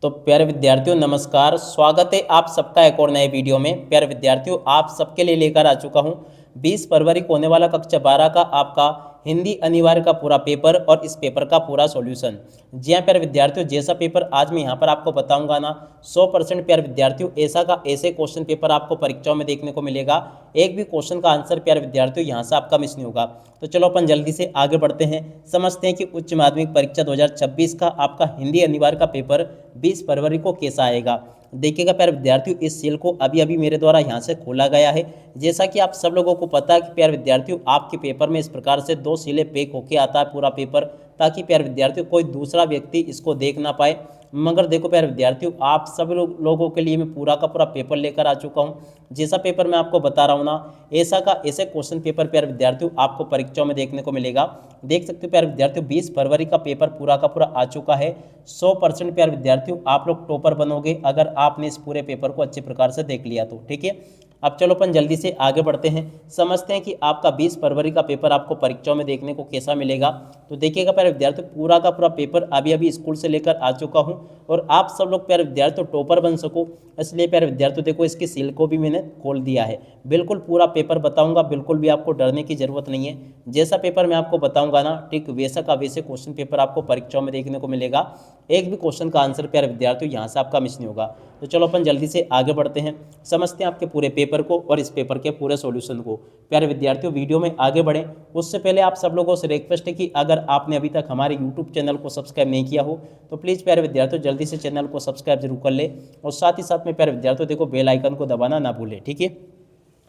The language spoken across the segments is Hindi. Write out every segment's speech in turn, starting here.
तो प्यारे विद्यार्थियों नमस्कार, स्वागत है आप सबका एक और नए वीडियो में। प्यारे विद्यार्थियों आप सबके लिए लेकर आ चुका हूं 20 फरवरी को होने वाला कक्षा 12 का आपका हिंदी अनिवार्य का पूरा पेपर और इस पेपर का पूरा सॉल्यूशन। जी हाँ प्यारे विद्यार्थियों, जैसा पेपर आज मैं यहाँ पर आपको बताऊंगा ना 100% प्यारे विद्यार्थियों ऐसा का ऐसे क्वेश्चन पेपर आपको परीक्षाओं में देखने को मिलेगा। एक भी क्वेश्चन का आंसर प्यारे विद्यार्थियों यहाँ से आपका मिस नहीं होगा। तो चलो अपन जल्दी से आगे बढ़ते हैं, समझते हैं कि उच्च माध्यमिक परीक्षा 2026 का आपका हिंदी अनिवार्य का पेपर 20 फरवरी को कैसा आएगा। देखिएगा प्यारे विद्यार्थियों, इस सेल को अभी अभी मेरे द्वारा यहाँ से खोला गया है। जैसा कि आप सब लोगों को पता है कि प्यारे विद्यार्थियों आपके पेपर में इस प्रकार से 2 सीलें पैक होके आता है पूरा पेपर, ताकि प्यारे विद्यार्थियों कोई दूसरा व्यक्ति इसको देख ना पाए। मगर देखो प्यारे विद्यार्थियों, आप सब लोगों के लिए मैं पूरा का पूरा पेपर लेकर आ चुका हूँ। जैसा पेपर मैं आपको बता रहा हूँ ना, ऐसा का ऐसे क्वेश्चन पेपर प्यारे विद्यार्थियों आपको परीक्षाओं में देखने को मिलेगा। देख सकते हो प्यारे विद्यार्थियों 20 फरवरी का पेपर पूरा का पूरा आ चुका है। 100% प्यारे विद्यार्थियों आप लोग टॉपर बनोगे अगर आपने इस पूरे पेपर को अच्छे प्रकार से देख लिया तो। ठीक है, अब चलो अपन जल्दी से आगे बढ़ते हैं, समझते हैं कि आपका 20 फरवरी का पेपर आपको परीक्षाओं में देखने को कैसा मिलेगा। तो देखिएगा प्यारे विद्यार्थियों, पूरा का पूरा पेपर अभी अभी स्कूल से लेकर आ चुका हूं और आप सब लोग प्यारे विद्यार्थियों टॉपर बन सको, इसलिए प्यारे विद्यार्थियों देखो इसकी सील को भी मैंने खोल दिया है। बिल्कुल पूरा पेपर बताऊंगा, बिल्कुल भी आपको डरने की जरूरत नहीं है। जैसा पेपर मैं आपको बताऊंगा ना, ठीक वैसा का वैसे क्वेश्चन पेपर आपको परीक्षाओं में देखने को मिलेगा। एक भी क्वेश्चन का आंसर प्यारे विद्यार्थियों यहाँ से आपका मिस नहीं होगा। तो चलो अपन जल्दी से आगे बढ़ते हैं, समझते हैं आपके पूरे पेपर को और इस पेपर के पूरे सॉल्यूशन को। प्यारे विद्यार्थियों वीडियो में आगे बढ़ें उससे पहले आप सब लोगों से रिक्वेस्ट है कि अगर आपने अभी तक हमारे यूट्यूब चैनल को सब्सक्राइब नहीं किया हो तो प्लीज़ प्यारे विद्यार्थियों जल्दी से चैनल को सब्सक्राइब जरूर कर ले और साथ ही साथ में प्यारे विद्यार्थियों देखो बेल आइकन को दबाना ना भूलें। ठीक है,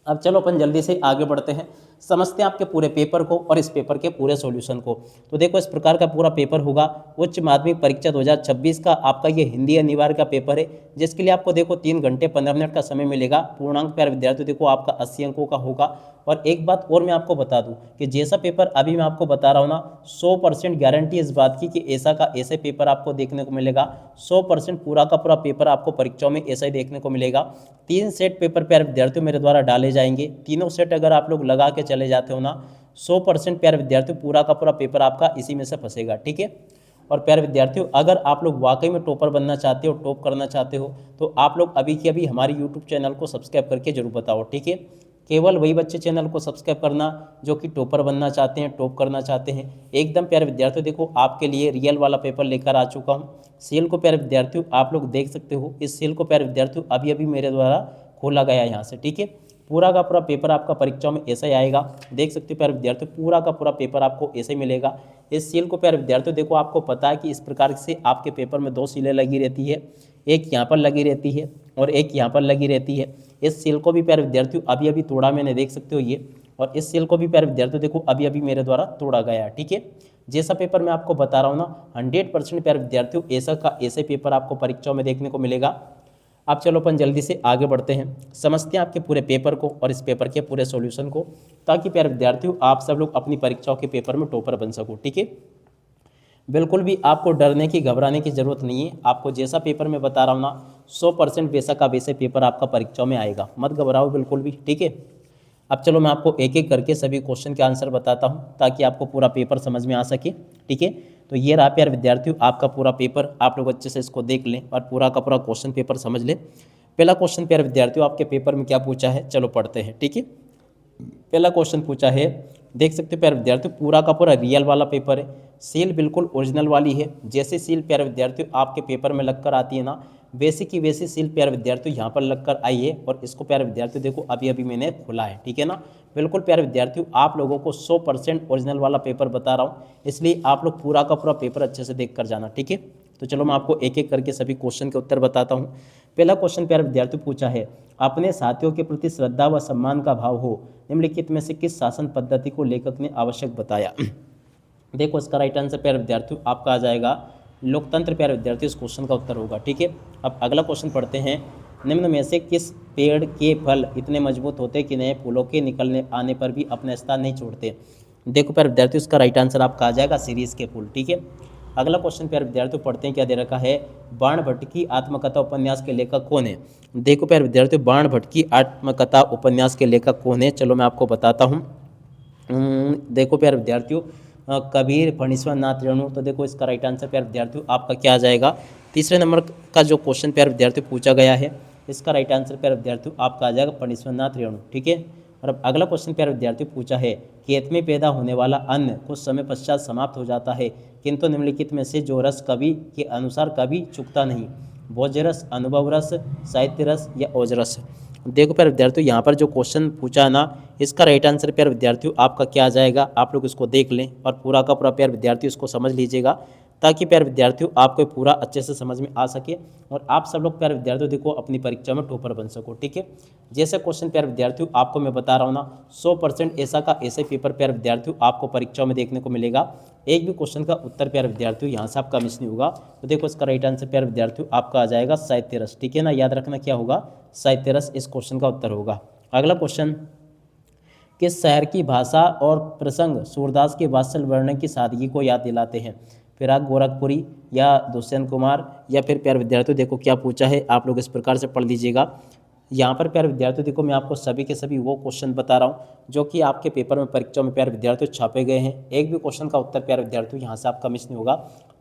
अब चलो अपन जल्दी से आगे बढ़ते हैं, समझते हैं आपके पूरे पेपर को और इस पेपर के पूरे सॉल्यूशन को। तो देखो इस प्रकार का पूरा पेपर होगा। उच्च माध्यमिक परीक्षा 2026 का आपका ये हिंदी अनिवार्य का पेपर है, जिसके लिए आपको देखो 3 घंटे 15 मिनट का समय मिलेगा। पूर्णांक प्यारे विद्यार्थियों देखो आपका 80 अंकों का होगा। और एक बात और मैं आपको बता दूं कि जैसा पेपर अभी मैं आपको बता रहा हूँ ना, 100% गारंटी इस बात की कि ऐसा का ऐसे पेपर आपको देखने को मिलेगा। 100% पूरा का पूरा पेपर आपको परीक्षाओं में ऐसा ही देखने को मिलेगा। 3 सेट पेपर प्यारे विद्यार्थियों मेरे द्वारा डाले जाएंगे। तीनों सेट अगर आप लोग लगा के चले जाते हो ना, 100% प्यारे विद्यार्थियों पूरा का पूरा पेपर आपका इसी में से फंसेगा। ठीक है, और प्यारे विद्यार्थियों अगर आप लोग वाकई में टॉपर बनना चाहते हो, टॉप करना चाहते हो, तो आप लोग अभी के अभी हमारे यूट्यूब चैनल को सब्सक्राइब करके जरूर बताओ। ठीक है, केवल वही बच्चे चैनल को सब्सक्राइब करना जो कि टॉपर बनना चाहते हैं, टॉप करना चाहते हैं। एकदम प्यारे विद्यार्थियों देखो आपके लिए रियल वाला पेपर लेकर आ चुका हूँ। सेल को प्यारे विद्यार्थियों आप लोग देख सकते हो, इस सेल को प्यारे विद्यार्थियों अभी अभी मेरे द्वारा खोला गया यहाँ से। ठीक है, पूरा का पूरा पेपर आपका परीक्षाओं में ऐसा ही आएगा। देख सकते हो प्यारे विद्यार्थियों पूरा का पूरा पेपर आपको ऐसे ही मिलेगा। इस सील को प्यारे विद्यार्थियों देखो आपको पता है कि इस प्रकार से आपके पेपर में 2 सीलें लगी रहती है, एक यहाँ पर लगी रहती है और एक यहाँ पर लगी रहती है। इस सील को भी प्यारे विद्यार्थियों अभी अभी तोड़ा मैंने, देख सकते हो ये, और इस सील को भी प्यारे विद्यार्थियों देखो अभी अभी मेरे द्वारा तोड़ा गया है। ठीक है, जैसा पेपर मैं आपको बता रहा हूँ ना 100% प्यारे विद्यार्थियों ऐसा का ऐसे पेपर आपको परीक्षाओं में देखने को मिलेगा। अब चलो अपन जल्दी से आगे बढ़ते हैं, समझते हैं आपके पूरे पेपर को और इस पेपर के पूरे सॉल्यूशन को, ताकि प्यारे विद्यार्थियों आप सब लोग अपनी परीक्षाओं के पेपर में टॉपर बन सको। ठीक है, बिल्कुल भी आपको डरने की घबराने की ज़रूरत नहीं है। आपको जैसा पेपर मैं बता रहा हूँ ना 100% वैसा का वैसे पेपर आपका परीक्षाओं में आएगा, मत घबराओ बिल्कुल भी। ठीक है, अब चलो मैं आपको एक एक करके सभी क्वेश्चन के आंसर बताता हूँ ताकि आपको पूरा पेपर समझ में आ सके। ठीक है, तो ये रहा प्यारे विद्यार्थियों आपका पूरा पेपर, आप लोग अच्छे से इसको देख लें और पूरा का पूरा क्वेश्चन पेपर समझ लें। पहला क्वेश्चन प्यारे विद्यार्थियों आपके पेपर में क्या पूछा है, चलो पढ़ते हैं। ठीक है, पहला क्वेश्चन पूछा है, देख सकते हो प्यारे विद्यार्थियों पूरा का पूरा रियल वाला पेपर है, सील बिल्कुल ओरिजिनल वाली है। जैसे सील प्यारे विद्यार्थियों आपके पेपर में लगकर आती है ना, वैसी की वैसी सील प्यारे विद्यार्थियों यहाँ पर लगकर आई है और इसको प्यारे विद्यार्थियों देखो अभी अभी मैंने खोला है। ठीक है ना, बिल्कुल प्यारे विद्यार्थियों आप लोगों को 100% ओरिजिनल वाला पेपर बता रहा हूँ, इसलिए आप लोग पूरा का पूरा पेपर अच्छे से देख कर जाना। ठीक है, तो चलो मैं आपको एक एक करके सभी क्वेश्चन के उत्तर बताता हूँ। पहला क्वेश्चन प्यारे विद्यार्थियों पूछा है, अपने साथियों के प्रति श्रद्धा व सम्मान का भाव हो निम्नलिखित में से किस शासन पद्धति को लेखक ने आवश्यक बताया। देखो इसका राइट आंसर प्यारे विद्यार्थियों आपका आ जाएगा लोकतंत्र। प्यारे विद्यार्थियों इस क्वेश्चन का उत्तर होगा। ठीक है, अब अगला क्वेश्चन पढ़ते हैं, निम्न में से किस पेड़ के फल इतने मजबूत होते कि नए फूलों के निकलने आने पर भी अपना स्थान नहीं छोड़ते। देखो प्यारे विद्यार्थियों इसका राइट आंसर आपका आ जाएगा सीरीज के फूल। ठीक है, अगला क्वेश्चन प्यारे विद्यार्थियों पढ़ते हैं, क्या दे रखा है, बाण भट्ट की आत्मकथा उपन्यास के लेखक कौन है। देखो प्यारे विद्यार्थियों बाण भट्ट की आत्मकथा उपन्यास के लेखक कौन है, चलो मैं आपको बताता हूँ। देखो प्यारे विद्यार्थियों कबीर फणीश्वर नाथ रेणु। तो देखो इसका राइट आंसर प्यारे विद्यार्थियों आपका क्या आ जाएगा, तीसरे नंबर का जो क्वेश्चन प्यारे विद्यार्थियों पूछा गया है, इसका राइट आंसर प्यारे विद्यार्थियों आपका आ जाएगा पंडित विश्वनाथ रेणु। ठीक है। और अब अगला क्वेश्चन प्यारे विद्यार्थियों पूछा है, खेत में पैदा होने वाला अन्न कुछ समय पश्चात समाप्त हो जाता है, किंतु निम्नलिखित में से जो रस कवि के अनुसार कभी चुकता नहीं, भोज्य रस, अनुभव रस, साहित्य रस या ओज रस। देखो प्यारे विद्यार्थियों, यहाँ पर जो क्वेश्चन पूछा ना, इसका राइट आंसर प्यारे विद्यार्थियों आपका क्या आ जाएगा, आप लोग इसको देख लें और पूरा का पूरा प्यारे विद्यार्थियों इसको समझ लीजिएगा, ताकि प्यारे विद्यार्थियों आपको पूरा अच्छे से समझ में आ सके और आप सब लोग प्यारे विद्यार्थियों देखो अपनी परीक्षा में टॉपर बन सको। ठीक है। जैसे क्वेश्चन प्यारे विद्यार्थियों आपको मैं बता रहा हूँ ना, 100% ऐसा का ऐसे पेपर प्यारे विद्यार्थियों आपको परीक्षाओं में देखने को मिलेगा। एक भी क्वेश्चन का उत्तर प्यारे विद्यार्थियों यहाँ से आपका मिस नहीं होगा। तो देखो इसका राइट आंसर प्यारे विद्यार्थियों आपका आ जाएगा साहित्य रस। ठीक है ना, याद रखना क्या होगा, साहित्य रस इस क्वेश्चन का उत्तर होगा। अगला क्वेश्चन, किस शहर की भाषा और प्रसंग सूरदास के वात्सल वर्णन की सादगी को याद दिलाते हैं, फिराक गोरखपुरी या दुष्यंत कुमार या फिर प्यारे विद्यार्थियों देखो क्या पूछा है, आप लोग इस प्रकार से पढ़ लीजिएगा। यहाँ पर प्यारे विद्यार्थियों देखो मैं आपको सभी के सभी वो क्वेश्चन बता रहा हूँ जो कि आपके पेपर में परीक्षा में प्यारे विद्यार्थियों छापे गए हैं। एक भी क्वेश्चन का उत्तर प्यारे विद्यार्थियों यहाँ से आपका मिस नहीं होगा,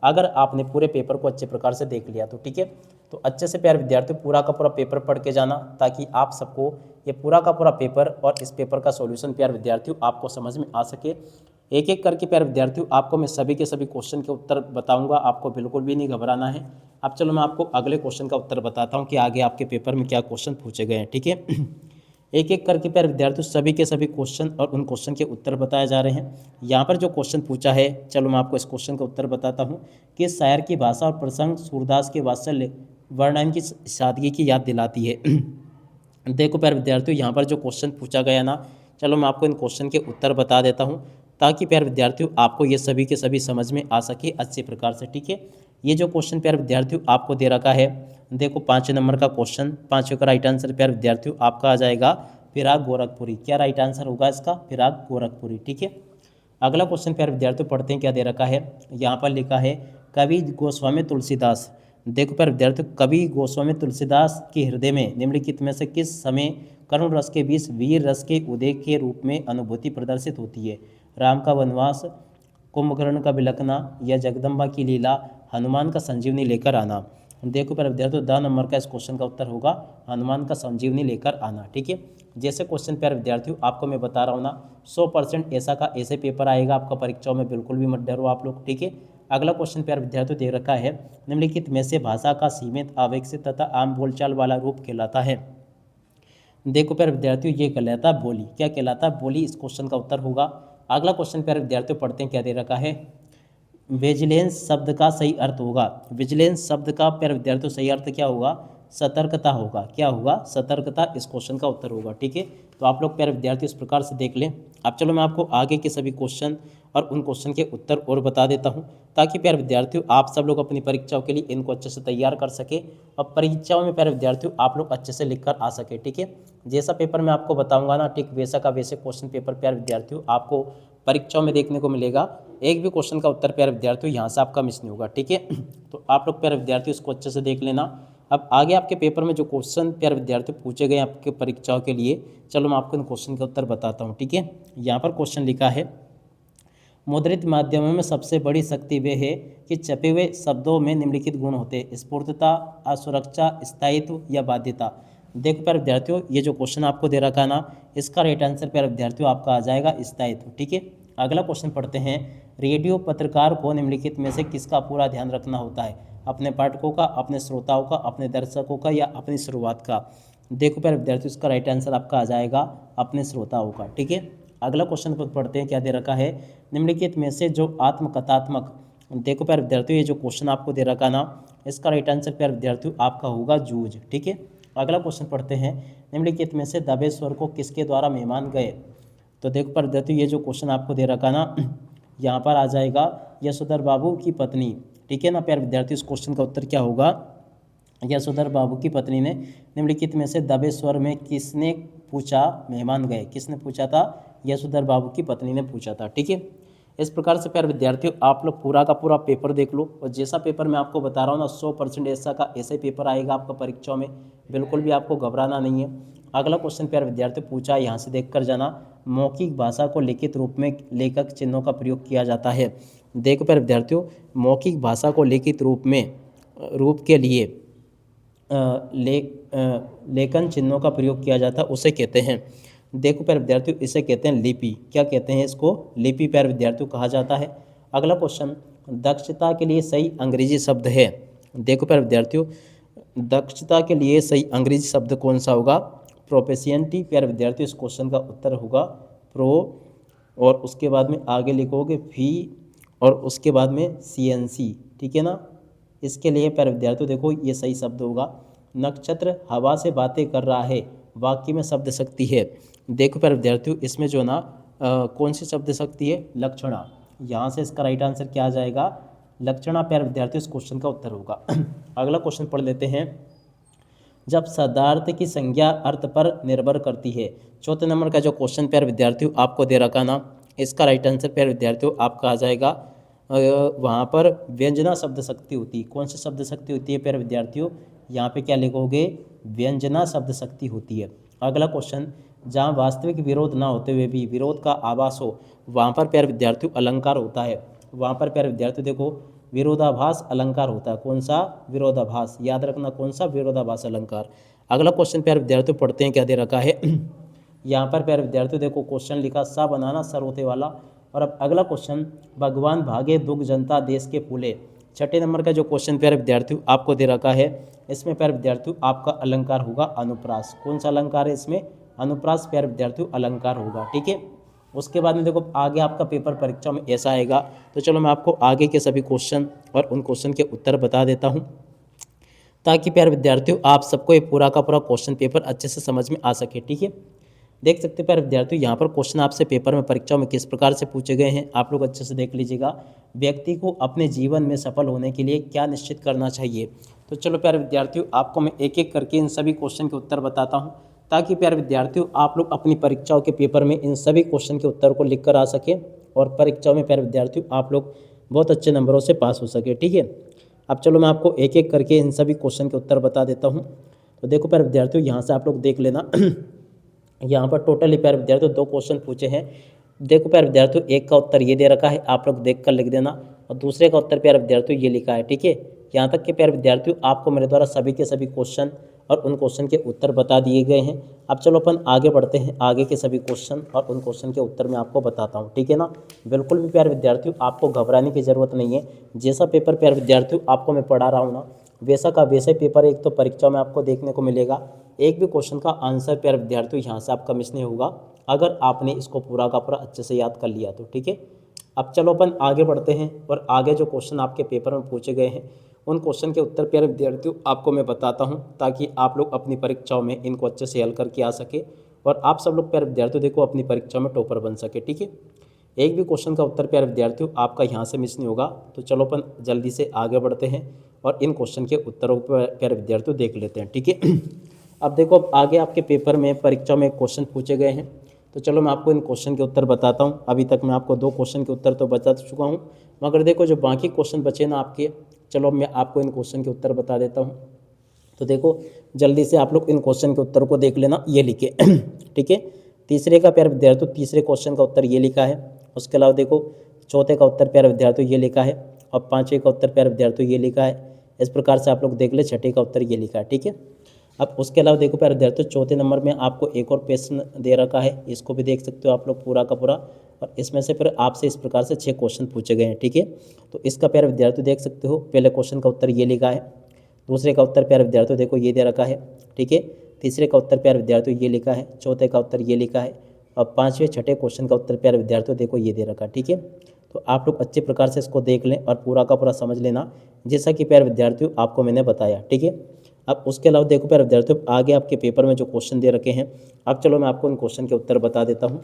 अगर आपने पूरे पेपर को अच्छे प्रकार से देख लिया तो। ठीक है। तो अच्छे से प्यारे विद्यार्थियों पूरा का पूरा पेपर पढ़ के जाना, ताकि आप सबको ये पूरा का पूरा पेपर और इस पेपर का सॉल्यूशन प्यारे विद्यार्थियों आपको समझ में आ सके। एक एक करके प्यारे विद्यार्थियों आपको मैं सभी के सभी क्वेश्चन के उत्तर बताऊंगा, आपको बिल्कुल भी नहीं घबराना है। अब चलो मैं आपको अगले क्वेश्चन का उत्तर बताता हूँ कि आगे आपके पेपर में क्या क्वेश्चन पूछे गए हैं। ठीक है। एक एक करके प्यारे विद्यार्थियों सभी के सभी क्वेश्चन और उन क्वेश्चन के उत्तर बताए जा रहे हैं। यहाँ पर जो क्वेश्चन पूछा है, चलो मैं आपको इस क्वेश्चन का उत्तर बताता हूँ कि शायर की भाषा और प्रसंग सूरदास के वात्सल्य वर्णन की सादगी की याद दिलाती है। देखो प्यारे विद्यार्थियों, यहाँ पर जो क्वेश्चन पूछा गया ना, चलो मैं आपको इन क्वेश्चन के उत्तर बता देता हूँ, ताकि प्यारे विद्यार्थियों आपको ये सभी के सभी समझ में आ सके अच्छे प्रकार से। ठीक है। ये जो क्वेश्चन प्यारे विद्यार्थियों आपको दे रखा है, देखो 5 नंबर का क्वेश्चन, 5 का राइट आंसर प्यारे विद्यार्थियों आपका आ जाएगा फिराक गोरखपुरी। क्या राइट आंसर होगा इसका, फिराक गोरखपुरी। ठीक है। अगला क्वेश्चन प्यारे विद्यार्थियों पढ़ते हैं क्या दे रखा है, यहाँ पर लिखा है कवि गोस्वामी तुलसीदास। देखो प्यारे विद्यार्थियों, कवि गोस्वामी तुलसीदास के हृदय में निम्नलिखित में से किस समय करुण रस के बीच वीर रस के उदय के रूप में अनुभूति प्रदर्शित होती है, राम का वनवास, कुंभकर्ण का बिलखना या जगदम्बा की लीला, हनुमान का संजीवनी लेकर आना। देखो प्यारे विद्यार्थियों 10 नंबर का इस क्वेश्चन का उत्तर होगा हनुमान का संजीवनी लेकर आना। ठीक है। जैसे क्वेश्चन प्यारे विद्यार्थियों आपको मैं बता रहा हूँ ना, 100% ऐसा का ऐसे पेपर आएगा आपका परीक्षाओं में, बिल्कुल भी मत डरो आप लोग। ठीक है। अगला क्वेश्चन प्यारे विद्यार्थियों दे रखा है, निम्नलिखित में से भाषा का सीमित, अविकसित तथा आम बोलचाल वाला रूप कहलाता है। देखो प्यारे विद्यार्थियों ये कहलाता है बोली। क्या कहलाता है, बोली इस क्वेश्चन का उत्तर होगा। अगला क्वेश्चन प्यारे विद्यार्थियों पढ़ते हैं क्या दे रखा है, विजिलेंस शब्द का सही अर्थ होगा। विजिलेंस शब्द का प्यारे विद्यार्थियों सही अर्थ क्या होगा, सतर्कता होगा। क्या होगा, सतर्कता इस क्वेश्चन का उत्तर होगा। ठीक है। तो आप लोग प्यारे विद्यार्थी इस प्रकार से देख लें। अब चलो मैं आपको आगे के सभी क्वेश्चन और उन क्वेश्चन के उत्तर और बता देता हूं, ताकि प्यारे विद्यार्थियों आप सब लोग अपनी परीक्षाओं के लिए इनको अच्छे से तैयार कर सके और परीक्षाओं में प्यारे विद्यार्थियों आप लोग अच्छे से लिख कर आ सके। ठीक है। जैसा पेपर मैं आपको बताऊंगा ना, ठीक वैसा का वैसे क्वेश्चन पेपर प्यारे विद्यार्थियों आपको परीक्षाओं में देखने को मिलेगा। एक भी क्वेश्चन का उत्तर प्यारे विद्यार्थियों यहाँ से आपका मिस नहीं होगा। ठीक है। तो आप लोग प्यारे विद्यार्थियों इसको अच्छे से देख लेना। अब आगे आपके पेपर में जो क्वेश्चन प्यारे विद्यार्थियों पूछे गए आपके परीक्षाओं के लिए, चलो मैं आपको इन क्वेश्चन का उत्तर बताता हूँ। ठीक है। यहाँ पर क्वेश्चन लिखा है, मुद्रित माध्यमों में सबसे बड़ी शक्ति वे है कि छपे हुए शब्दों में निम्नलिखित गुण होते हैं, स्फूर्तता, असुरक्षा, स्थायित्व या बाध्यता। देखो प्यारे विद्यार्थियों ये जो क्वेश्चन आपको दे रखा ना, इसका राइट आंसर प्यारे विद्यार्थियों आपका आ जाएगा स्थायित्व। ठीक है। अगला क्वेश्चन पढ़ते हैं, रेडियो पत्रकार को निम्नलिखित में से किसका पूरा ध्यान रखना होता है, अपने पाठकों का, अपने श्रोताओं का, अपने दर्शकों का या अपनी शुरुआत का। देखो प्यारे विद्यार्थियों इसका राइट आंसर आपका आ जाएगा अपने श्रोताओं का। ठीक है। अगला क्वेश्चन पढ़ते हैं क्या दे रखा है, निम्नलिखित में से जो आत्मकथात्मक। देखो प्यारे विद्यार्थियों ये जो क्वेश्चन आपको दे रखा ना, इसका राइट आंसर प्यारे विद्यार्थियों आपका होगा जूझ। ठीक है। अगला क्वेश्चन पढ़ते हैं, निम्नलिखित में से दबे स्वर को किसके द्वारा मेहमान गए। तो देखो प्यारे विद्यार्थियों ये जो क्वेश्चन आपको दे रखा ना, यहाँ पर आ जाएगा यशोधर बाबू की पत्नी। ठीक है ना प्यारे विद्यार्थियों, इस क्वेश्चन का उत्तर क्या होगा, यशोधर बाबू की पत्नी ने निम्नलिखित में से दबे स्वर में किसने पूछा मेहमान गए। किसने पूछा था, यशोधर बाबू की पत्नी ने पूछा था। ठीक है। इस प्रकार से प्यारे विद्यार्थियों आप लोग पूरा का पूरा पेपर देख लो, और जैसा पेपर मैं आपको बता रहा हूँ ना 100% ऐसा का ऐसे पेपर आएगा आपका परीक्षाओं में, बिल्कुल भी आपको घबराना नहीं है। अगला क्वेश्चन प्यारे विद्यार्थियों पूछा है, यहाँ से देख कर जाना, मौखिक भाषा को लिखित रूप में लेखक चिन्हों का प्रयोग किया जाता है। देखो प्यारे विद्यार्थियों, मौखिक भाषा को लिखित रूप में रूप के लिए लेखन चिन्हों का प्रयोग किया जाता है उसे कहते हैं, देखो प्यारे विद्यार्थियों, इसे कहते हैं लिपि। क्या कहते हैं इसको? लिपि प्यारे विद्यार्थियों कहा जाता है। अगला क्वेश्चन, दक्षता के लिए सही अंग्रेजी शब्द है। देखो प्यारे विद्यार्थियों, दक्षता के लिए सही अंग्रेजी शब्द कौन सा होगा? प्रोफिशिएंटी प्यारे विद्यार्थियों इस क्वेश्चन का उत्तर होगा प्रो, और उसके बाद में आगे लिखोगे फी, और उसके बाद में सीएनसी, ठीक है ना। इसके लिए प्यारे विद्यार्थियों देखो ये सही शब्द होगा। नक्षत्र हवा से बातें कर रहा है, वाक्य में शब्द शक्ति है। देखो प्यारे विद्यार्थियों इसमें जो ना कौन सी शब्द शक्ति है? लक्षणा। यहाँ से इसका राइट आंसर क्या आ जाएगा? लक्षणा प्यारे विद्यार्थियों इस क्वेश्चन का उत्तर होगा। अगला क्वेश्चन पढ़ लेते हैं। जब शब्दार्थ की संज्ञा अर्थ पर निर्भर करती है। चौथे नंबर का जो क्वेश्चन प्यारे विद्यार्थियों आपको दे रखा ना, इसका राइट आंसर प्यारे विद्यार्थियों आपका आ जाएगा वहाँ पर व्यंजना शब्द शक्ति होती है। कौन सी शब्द शक्ति होती है प्यारे विद्यार्थियों? यहाँ पे क्या लिखोगे? व्यंजना शब्द शक्ति होती है। अगला क्वेश्चन, जहाँ वास्तविक विरोध ना होते हुए भी विरोध का आभास हो, वहाँ पर प्यारे विद्यार्थियों अलंकार होता है। वहाँ पर प्यारे विद्यार्थियों देखो विरोधाभास अलंकार होता है। कौन सा? विरोधाभास। याद रखना कौन सा? विरोधाभास अलंकार। अगला क्वेश्चन प्यारे विद्यार्थियों पढ़ते हैं क्या दे रखा है। यहाँ पर प्यारे विद्यार्थियों देखो क्वेश्चन लिखा सा बनाना सर होते वाला। और अब अगला क्वेश्चन, भगवान भागे दुख जनता देश के फूले। छठे नंबर का जो क्वेश्चन प्यारे विद्यार्थियों आपको दे रखा है, इसमें प्यारे विद्यार्थियों आपका अलंकार होगा अनुप्रास। कौन सा अलंकार है इसमें? अनुप्रास प्यारे विद्यार्थियों अलंकार होगा, ठीक है। उसके बाद में देखो आगे आपका पेपर परीक्षा में ऐसा आएगा। तो चलो मैं आपको आगे के सभी क्वेश्चन और उन क्वेश्चन के उत्तर बता देता हूँ, ताकि प्यारे विद्यार्थियों आप सबको ये पूरा का पूरा क्वेश्चन पेपर अच्छे से समझ में आ सके, ठीक है। देख सकते हैं प्यारे विद्यार्थियों यहाँ पर क्वेश्चन आपसे पेपर में परीक्षा में किस प्रकार से पूछे गए हैं, आप लोग अच्छे से देख लीजिएगा। व्यक्ति को अपने जीवन में सफल होने के लिए क्या निश्चित करना चाहिए। तो चलो प्यारे विद्यार्थियों आपको मैं एक एक करके इन सभी क्वेश्चन के उत्तर बताता हूँ, ताकि प्यारे विद्यार्थियों आप लोग अपनी परीक्षाओं के पेपर में इन सभी क्वेश्चन के उत्तर को लिख कर आ सके, और परीक्षाओं में प्यारे विद्यार्थियों आप लोग बहुत अच्छे नंबरों से पास हो सके, ठीक है। अब चलो मैं आपको एक एक करके इन सभी क्वेश्चन के उत्तर बता देता हूँ। तो देखो प्यारे विद्यार्थियों यहाँ से आप लोग देख लेना। यहाँ पर टोटली प्यारे विद्यार्थियों 2 क्वेश्चन पूछे हैं। देखो प्यारे विद्यार्थियों एक का उत्तर ये दे रखा है, आप लोग देख कर लिख देना, और दूसरे का उत्तर प्यारे विद्यार्थियों ये लिखा है, ठीक है। यहाँ तक के प्यारे विद्यार्थियों आपको मेरे द्वारा सभी के सभी क्वेश्चन और उन क्वेश्चन के उत्तर बता दिए गए हैं। अब चलो अपन आगे बढ़ते हैं, आगे के सभी क्वेश्चन और उन क्वेश्चन के उत्तर मैं आपको बताता हूँ, ठीक है ना। बिल्कुल भी प्यारे विद्यार्थियों आपको घबराने की ज़रूरत नहीं है। जैसा पेपर प्यारे विद्यार्थियों आपको मैं पढ़ा रहा हूँ ना, वैसा का वैसा ही पेपर एक तो परीक्षा में आपको देखने को मिलेगा। एक भी क्वेश्चन का आंसर प्यारे विद्यार्थियों यहाँ से आपका मिस नहीं होगा, अगर आपने इसको पूरा का पूरा अच्छे से याद कर लिया तो, ठीक है। अब चलो अपन आगे बढ़ते हैं, और आगे जो क्वेश्चन आपके पेपर में पूछे गए हैं उन क्वेश्चन के उत्तर प्यारे विद्यार्थियों आपको मैं बताता हूं, ताकि आप लोग अपनी परीक्षाओं में इनको अच्छे से हल करके आ सके, और आप सब लोग प्यारे विद्यार्थियों देखो अपनी परीक्षा में टॉपर बन सके, ठीक है। एक भी क्वेश्चन का उत्तर प्यारे विद्यार्थियों आपका यहाँ से मिस नहीं होगा। तो चलो अपन जल्दी से आगे बढ़ते हैं और इन क्वेश्चन के उत्तरों पर प्यारे विद्यार्थियों देख लेते हैं, ठीक है। अब देखो अब आगे आपके पेपर में परीक्षा में क्वेश्चन पूछे गए हैं, तो चलो मैं आपको इन क्वेश्चन के उत्तर बताता हूँ। अभी तक मैं आपको 2 क्वेश्चन के उत्तर तो बता चुका हूँ, मगर देखो जो बाकी क्वेश्चन बचे ना आपके, चलो मैं आपको इन क्वेश्चन के उत्तर बता देता हूँ। तो देखो जल्दी से आप लोग इन क्वेश्चन के उत्तर को देख लेना, ये लिखे, ठीक है। तीसरे का प्यारे विद्यार्थियों तीसरे क्वेश्चन का उत्तर ये लिखा है। उसके अलावा देखो चौथे का उत्तर प्यारे विद्यार्थियों ये लिखा है, और 5वें का उत्तर प्यारे विद्यार्थियों ये लिखा है। इस प्रकार से आप लोग देख ले, छठे का उत्तर ये लिखा है, ठीक है। अब उसके अलावा देखो प्यारे विद्यार्थियों चौथे नंबर में आपको एक और प्रश्न दे रखा है, इसको भी देख सकते हो आप लोग पूरा का पूरा, और इसमें से फिर आपसे इस प्रकार से 6 क्वेश्चन पूछे गए हैं, ठीक है। तो इसका प्यारे विद्यार्थियों देख सकते हो, पहले क्वेश्चन का उत्तर ये लिखा है, दूसरे का उत्तर प्यारे विद्यार्थियों देखो ये दे रखा है, ठीक है। तीसरे का उत्तर प्यारे विद्यार्थियों ये लिखा है, चौथे का उत्तर ये लिखा है, और 5वें छठे क्वेश्चन का उत्तर प्यारे विद्यार्थियों देखो ये दे रखा है, ठीक है। तो आप लोग अच्छे प्रकार से इसको देख लें और पूरा का पूरा समझ लेना, जैसा कि प्यारे विद्यार्थियों आपको मैंने बताया, ठीक है। अब उसके अलावा देखो प्यारे विद्यार्थियों आगे आपके पेपर में जो क्वेश्चन दे रखे हैं, अब चलो मैं आपको उन क्वेश्चन के उत्तर बता देता हूँ।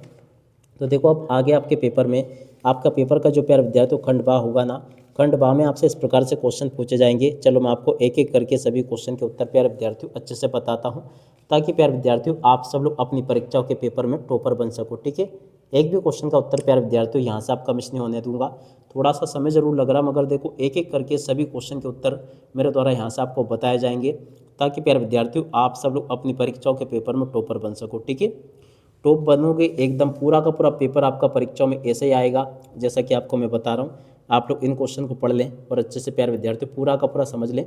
तो देखो अब आगे आपके पेपर में आपका पेपर का जो प्यारे विद्यार्थियों खंड बा होगा ना, खंड बा में आपसे इस प्रकार से क्वेश्चन पूछे जाएंगे। चलो मैं आपको एक एक करके सभी क्वेश्चन के उत्तर प्यारे विद्यार्थियों अच्छे से बताता हूँ, ताकि प्यारे विद्यार्थियों आप सब लोग अपनी परीक्षाओं के पेपर में टॉपर बन सको, ठीक है। एक भी क्वेश्चन का उत्तर प्यारे विद्यार्थियों यहाँ से आपका मिस नहीं होने दूंगा। थोड़ा सा समय जरूर लग रहा, मगर देखो एक एक करके सभी क्वेश्चन के उत्तर मेरे द्वारा यहाँ से आपको बताए जाएंगे, ताकि प्यारे विद्यार्थियों आप सब लोग अपनी परीक्षाओं के पेपर में टॉपर बन सको, ठीक है। टॉप बनोगे एकदम, पूरा का पूरा पेपर आपका परीक्षाओं में ऐसे ही आएगा जैसा कि आपको मैं बता रहा हूँ। आप लोग इन क्वेश्चन को पढ़ लें और अच्छे से प्यारे विद्यार्थियों पूरा का पूरा समझ लें।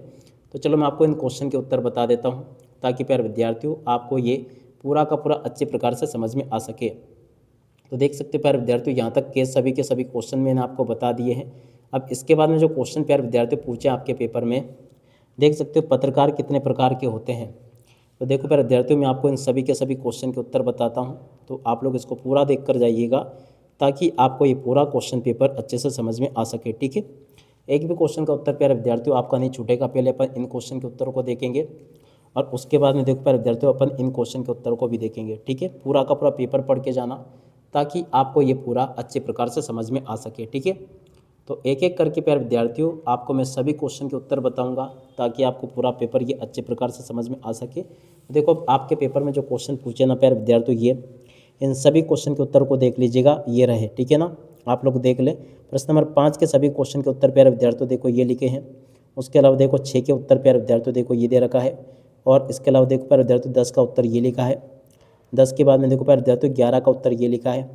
तो चलो मैं आपको इन क्वेश्चन के उत्तर बता देता हूँ ताकि प्यारे विद्यार्थियों आपको ये पूरा का पूरा अच्छे प्रकार से समझ में आ सके। तो देख सकते हैं प्यारे विद्यार्थियों यहाँ तक के सभी क्वेश्चन मैंने आपको बता दिए हैं। अब इसके बाद में जो क्वेश्चन प्यारे विद्यार्थियों पूछे आपके पेपर में, देख सकते हो पत्रकार कितने प्रकार के होते हैं। तो देखो प्यारे विद्यार्थियों मैं आपको इन सभी के सभी क्वेश्चन के उत्तर बताता हूँ, तो आप लोग इसको पूरा देख कर जाइएगा ताकि आपको ये पूरा क्वेश्चन पेपर अच्छे से समझ में आ सके। ठीक है, एक भी क्वेश्चन का उत्तर प्यारे विद्यार्थियों आपका नहीं छूटेगा। पहले अपन इन क्वेश्चन के उत्तरों को देखेंगे और उसके बाद में देखो प्यारे विद्यार्थियों अपन इन क्वेश्चन के उत्तर को भी देखेंगे। ठीक है, पूरा का पूरा पेपर पढ़ के जाना ताकि आपको ये पूरा अच्छे प्रकार से समझ में आ सके। ठीक है, तो एक एक करके प्यारे विद्यार्थियों आपको मैं सभी क्वेश्चन के उत्तर बताऊंगा ताकि आपको पूरा पेपर ये अच्छे प्रकार से समझ में आ सके। देखो आपके पेपर में जो क्वेश्चन पूछे ना प्यारे विद्यार्थियों, ये इन सभी क्वेश्चन के उत्तर को देख लीजिएगा, ये रहे। ठीक है ना, आप लोग देख लें। प्रश्न नंबर 5 के सभी क्वेश्चन के उत्तर प्यारे विद्यार्थियों देखो ये लिखे हैं। उसके अलावा देखो 6 के उत्तर प्यारे विद्यार्थियों देखो ये दे रखा है। और इसके अलावा देखो प्यारे विद्यार्थियों 10 का उत्तर ये लिखा है। 10 के बाद में देखो प्यारे विद्यार्थियों 11 का उत्तर ये लिखा है।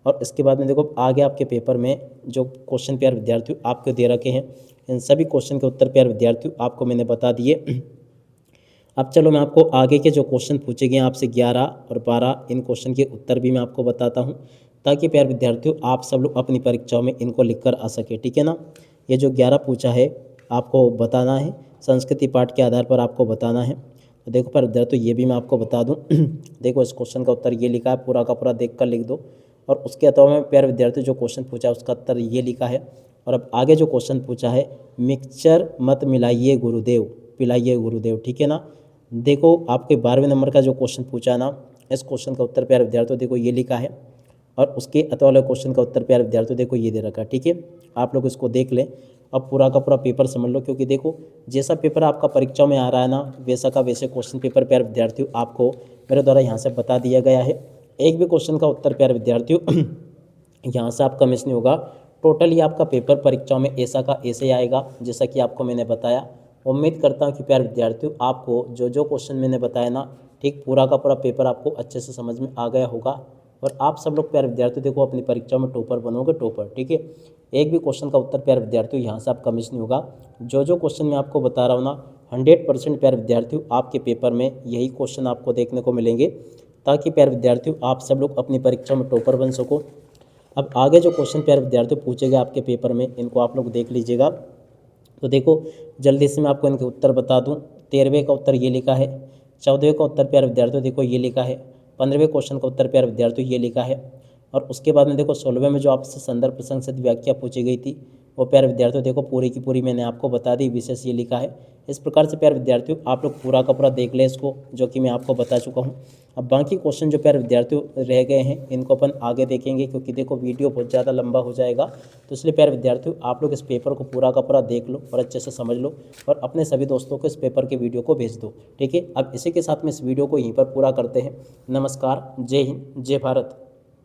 और इसके बाद में देखो आगे आपके पेपर में जो क्वेश्चन प्यारे विद्यार्थियों आपको दे रखे हैं, इन सभी क्वेश्चन के उत्तर प्यारे विद्यार्थियों आपको मैंने बता दिए। अब चलो मैं आपको आगे के जो क्वेश्चन पूछे गए हैं आपसे 11 और 12, इन क्वेश्चन के उत्तर भी मैं आपको बताता हूँ ताकि प्यारे विद्यार्थियों आप सब लोग अपनी परीक्षाओं में इनको लिख कर आ सके। ठीक है ना, ये जो 11 पूछा है आपको बताना है, संस्कृति पाठ के आधार पर आपको बताना है। तो देखो प्यारे विद्यार्थियों ये भी मैं आपको बता दूँ। देखो इस क्वेश्चन का उत्तर ये लिखा है, पूरा का पूरा देख कर लिख दो। और उसके अलावा में प्यारे विद्यार्थियों जो क्वेश्चन पूछा है उसका उत्तर ये लिखा है। और अब आगे जो क्वेश्चन पूछा है, मिक्सचर मत मिलाइए गुरुदेव पिलाइए गुरुदेव। ठीक है ना, देखो आपके 12वें नंबर का जो क्वेश्चन पूछा ना, इस क्वेश्चन का उत्तर प्यारे विद्यार्थियों देखो ये लिखा है। और उसके अतः वाले क्वेश्चन का उत्तर प्यारे विद्यार्थियों देखो ये दे रखा है। ठीक है, आप लोग इसको देख लें। अब पूरा का पूरा पेपर समझ लो, क्योंकि देखो जैसा पेपर आपका परीक्षा में आ रहा है ना, वैसा का वैसे क्वेश्चन पेपर प्यारे विद्यार्थियों आपको मेरे द्वारा यहाँ से बता दिया गया है। एक भी क्वेश्चन का उत्तर प्यारे विद्यार्थियों यहाँ से आपका मिस नहीं होगा। टोटली आपका पेपर परीक्षाओं में ऐसा का ऐसे ही आएगा जैसा कि आपको मैंने बताया। उम्मीद करता हूँ कि प्यारे विद्यार्थियों आपको जो जो क्वेश्चन मैंने बताया ना, ठीक पूरा का पूरा पेपर आपको अच्छे से समझ में आ गया होगा। और आप सब लोग प्यारे विद्यार्थियों देखो अपनी परीक्षा में टॉपर बनोगे, टॉपर। ठीक है, एक भी क्वेश्चन का उत्तर प्यारे विद्यार्थियों यहाँ से आपका मिस नहीं होगा। जो जो क्वेश्चन मैं आपको बता रहा हूँ ना, 100% प्यारे विद्यार्थियों आपके पेपर में यही क्वेश्चन आपको देखने को मिलेंगे ताकि प्यारे विद्यार्थियों आप सब लोग अपनी परीक्षा में टॉपर बन सको। अब आगे जो क्वेश्चन प्यारे विद्यार्थियों पूछे गए आपके पेपर में, इनको आप लोग देख लीजिएगा। तो देखो जल्दी से मैं आपको इनके उत्तर बता दूं। 13वें का उत्तर ये लिखा है। 14वें का उत्तर प्यारे विद्यार्थियों देखो ये लिखा है। 15वें क्वेश्चन का उत्तर प्यारे विद्यार्थियों ये लिखा है। और उसके बाद में देखो 16वें में जो आपसे संदर्भ प्रसंग से व्याख्या पूछी गई थी, वो प्यारे विद्यार्थियों देखो पूरी की पूरी मैंने आपको बता दी, विशेष ये लिखा है। इस प्रकार से प्यारे विद्यार्थियों आप लोग पूरा का पूरा देख लें इसको, जो कि मैं आपको बता चुका हूँ। अब बाकी क्वेश्चन जो प्यारे विद्यार्थियों रह गए हैं इनको अपन आगे देखेंगे, क्योंकि देखो वीडियो बहुत ज़्यादा लंबा हो जाएगा। तो इसलिए प्यारे विद्यार्थियों आप लोग इस पेपर को पूरा का पूरा देख लो और अच्छे से समझ लो और अपने सभी दोस्तों को इस पेपर के वीडियो को भेज दो। ठीक है, अब इसी के साथ में इस वीडियो को यहीं पर पूरा करते हैं। नमस्कार, जय हिंद, जय भारत।